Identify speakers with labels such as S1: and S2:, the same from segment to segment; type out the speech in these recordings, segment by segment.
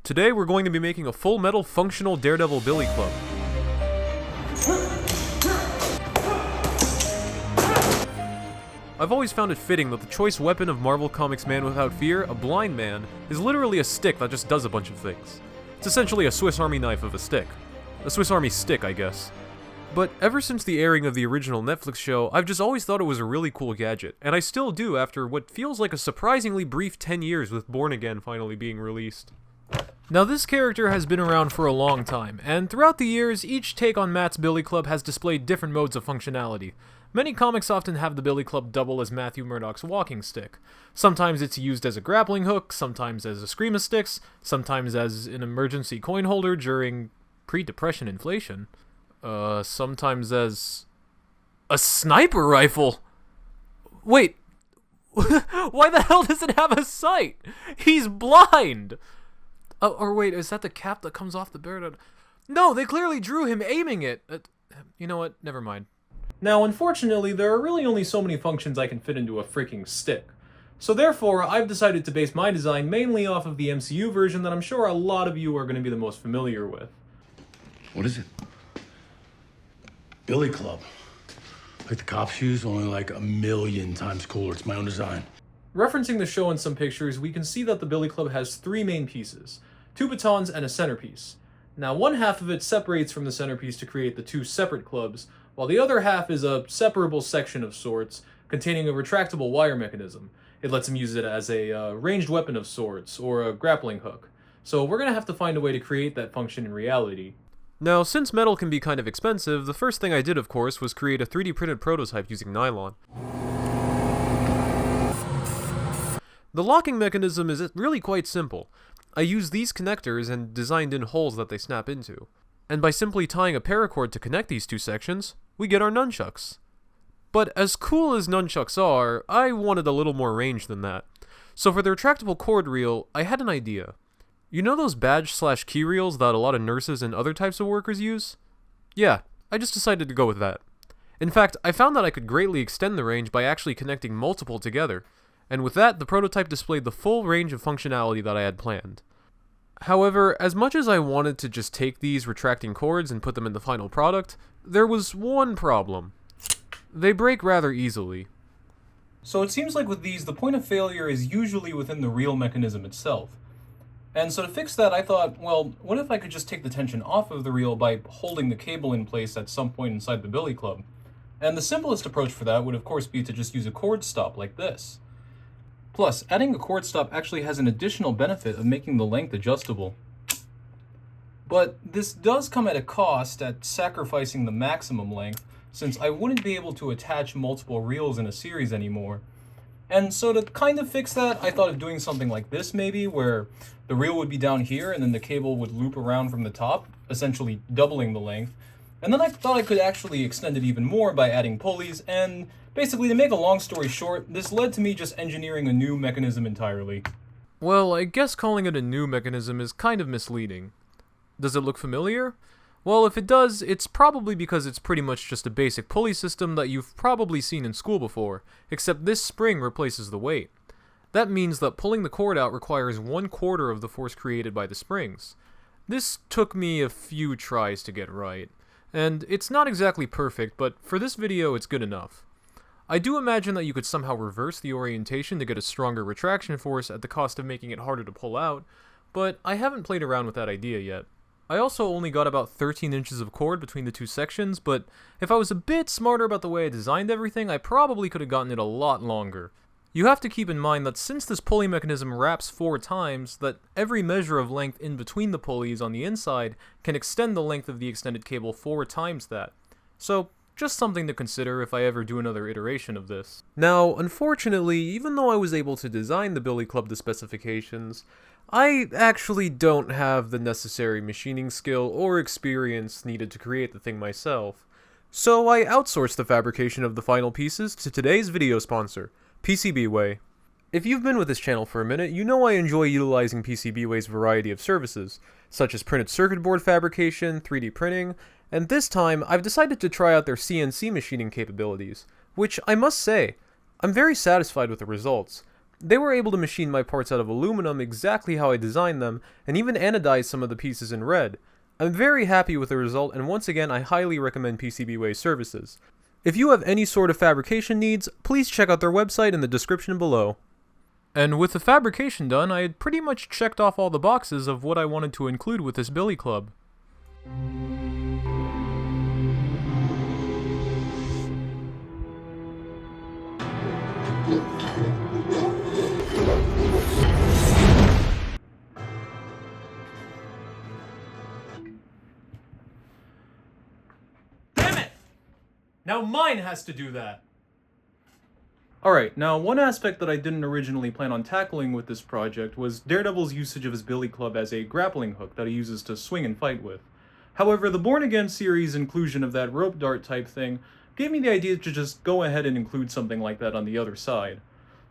S1: Today we're going to be making a full metal functional Daredevil billy club. I've always found it fitting that the choice weapon of Marvel Comics' Man Without Fear, a blind man, is literally a stick that just does a bunch of things. It's essentially a Swiss Army knife of a stick. A Swiss Army stick, I guess. But ever since the airing of the original Netflix show, I've just always thought it was a really cool gadget, and I still do after what feels like a surprisingly brief 10 years with Born Again finally being released. Now this character has been around for a long time, and throughout the years, each take on Matt's Billy Club has displayed different modes of functionality. Many comics often have the Billy Club double as Matthew Murdock's walking stick. Sometimes it's used as a grappling hook, sometimes as a scream-a-sticks, sometimes as an emergency coin holder during pre-depression inflation. Sometimes as a sniper rifle. Wait, why the hell does it have a sight? He's blind! Oh, or wait, is that the cap that comes off the bird? No, they clearly drew him aiming it. You know what? Never mind. Now, unfortunately, there are really only so many functions I can fit into a freaking stick. So therefore, I've decided to base my design mainly off of the MCU version that I'm sure a lot of you are going to be the most familiar with.
S2: What is it? Billy Club. Like the cop shoes, only like 1,000,000 times cooler. It's my own design.
S1: Referencing the show in some pictures, we can see that the Billy Club has 3 main pieces, 2 batons and a centerpiece. Now, one half of it separates from the centerpiece to create the 2 separate clubs, while the other half is a separable section of sorts containing a retractable wire mechanism. It lets him use it as a ranged weapon of sorts, or a grappling hook. So we're going to have to find a way to create that function in reality. Now, since metal can be kind of expensive, the first thing I did, of course, was create a 3D printed prototype using nylon. The locking mechanism is really quite simple. I used these connectors and designed in holes that they snap into. And by simply tying a paracord to connect these 2 sections, we get our nunchucks. But as cool as nunchucks are, I wanted a little more range than that. So for the retractable cord reel, I had an idea. You know those badge/key reels that a lot of nurses and other types of workers use? Yeah, I just decided to go with that. In fact, I found that I could greatly extend the range by actually connecting multiple together. And with that, the prototype displayed the full range of functionality that I had planned. However, as much as I wanted to just take these retracting cords and put them in the final product, there was one problem. They break rather easily. So it seems like with these, the point of failure is usually within the reel mechanism itself. And so to fix that, I thought, well, what if I could just take the tension off of the reel by holding the cable in place at some point inside the Billy Club? And the simplest approach for that would of course be to just use a cord stop like this. Plus, adding a cord stop actually has an additional benefit of making the length adjustable. But this does come at a cost at sacrificing the maximum length, since I wouldn't be able to attach multiple reels in a series anymore. And so to kind of fix that, I thought of doing something like this maybe, where the reel would be down here and then the cable would loop around from the top, essentially doubling the length. And then I thought I could actually extend it even more by adding pulleys, and basically, to make a long story short, this led to me just engineering a new mechanism entirely. Well, I guess calling it a new mechanism is kind of misleading. Does it look familiar? Well, if it does, it's probably because it's pretty much just a basic pulley system that you've probably seen in school before, except this spring replaces the weight. That means that pulling the cord out requires 1/4 of the force created by the springs. This took me a few tries to get right. And it's not exactly perfect, but for this video it's good enough. I do imagine that you could somehow reverse the orientation to get a stronger retraction force at the cost of making it harder to pull out, but I haven't played around with that idea yet. I also only got about 13 inches of cord between the 2 sections, but if I was a bit smarter about the way I designed everything, I probably could have gotten it a lot longer. You have to keep in mind that since this pulley mechanism wraps 4 times, that every measure of length in between the pulleys on the inside can extend the length of the extended cable 4 times that. So, just something to consider if I ever do another iteration of this. Now, unfortunately, even though I was able to design the Billy Club to specifications, I actually don't have the necessary machining skill or experience needed to create the thing myself. So I outsourced the fabrication of the final pieces to today's video sponsor, PCBWay. If you've been with this channel for a minute, you know I enjoy utilizing PCBWay's variety of services, such as printed circuit board fabrication, 3D printing, and this time I've decided to try out their CNC machining capabilities, which I must say, I'm very satisfied with the results. They were able to machine my parts out of aluminum exactly how I designed them, and even anodize some of the pieces in red. I'm very happy with the result, and once again I highly recommend PCBWay's services. If you have any sort of fabrication needs, please check out their website in the description below. And with the fabrication done, I had pretty much checked off all the boxes of what I wanted to include with this billy club. Damn it! Now mine has to do that! Alright, now one aspect that I didn't originally plan on tackling with this project was Daredevil's usage of his billy club as a grappling hook that he uses to swing and fight with. However, the Born Again series inclusion of that rope dart type thing gave me the idea to just go ahead and include something like that on the other side.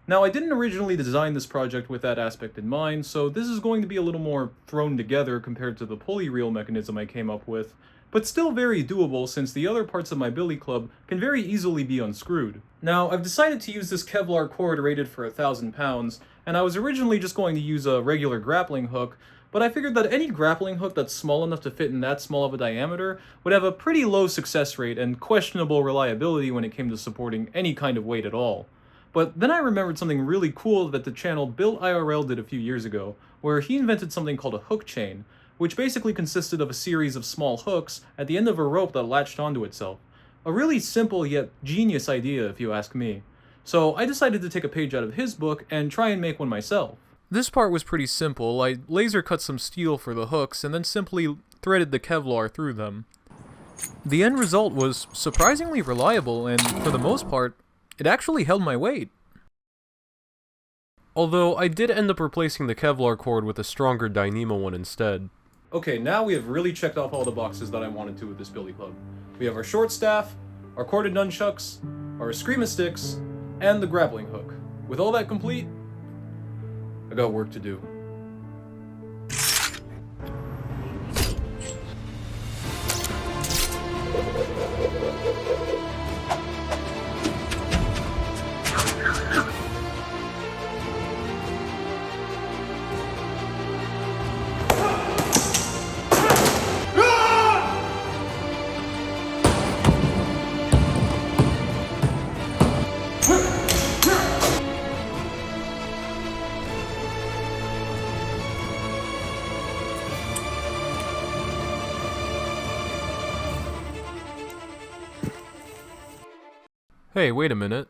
S1: Now, I didn't originally design this project with that aspect in mind, so this is going to be a little more thrown together compared to the pulley reel mechanism I came up with, but still very doable since the other parts of my billy club can very easily be unscrewed. Now, I've decided to use this Kevlar cord rated for 1,000 pounds, and I was originally just going to use a regular grappling hook, but I figured that any grappling hook that's small enough to fit in that small of a diameter would have a pretty low success rate and questionable reliability when it came to supporting any kind of weight at all. But then I remembered something really cool that the channel Built IRL did a few years ago, where he invented something called a hook chain, which basically consisted of a series of small hooks at the end of a rope that latched onto itself. A really simple yet genius idea, if you ask me. So I decided to take a page out of his book and try and make one myself. This part was pretty simple. I laser cut some steel for the hooks and then simply threaded the Kevlar through them. The end result was surprisingly reliable, and for the most part, it actually held my weight. Although I did end up replacing the Kevlar cord with a stronger Dyneema one instead. Okay, now we have really checked off all the boxes that I wanted to with this billy club. We have our short staff, our corded nunchucks, our Screama sticks, and the grappling hook. With all that complete, I got work to do. Hey, wait a minute.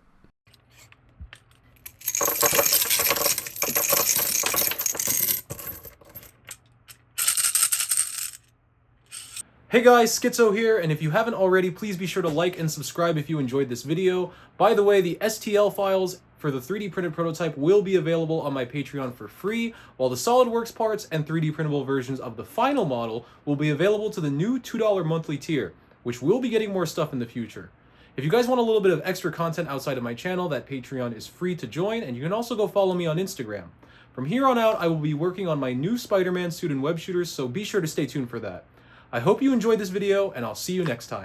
S1: Hey guys, Schizo here, and if you haven't already, please be sure to like and subscribe if you enjoyed this video. By the way, the STL files for the 3D printed prototype will be available on my Patreon for free, while the SolidWorks parts and 3D printable versions of the final model will be available to the new $2 monthly tier, which will be getting more stuff in the future. If you guys want a little bit of extra content outside of my channel, that Patreon is free to join, and you can also go follow me on Instagram. From here on out, I will be working on my new Spider-Man suit and web shooters, so be sure to stay tuned for that. I hope you enjoyed this video, and I'll see you next time.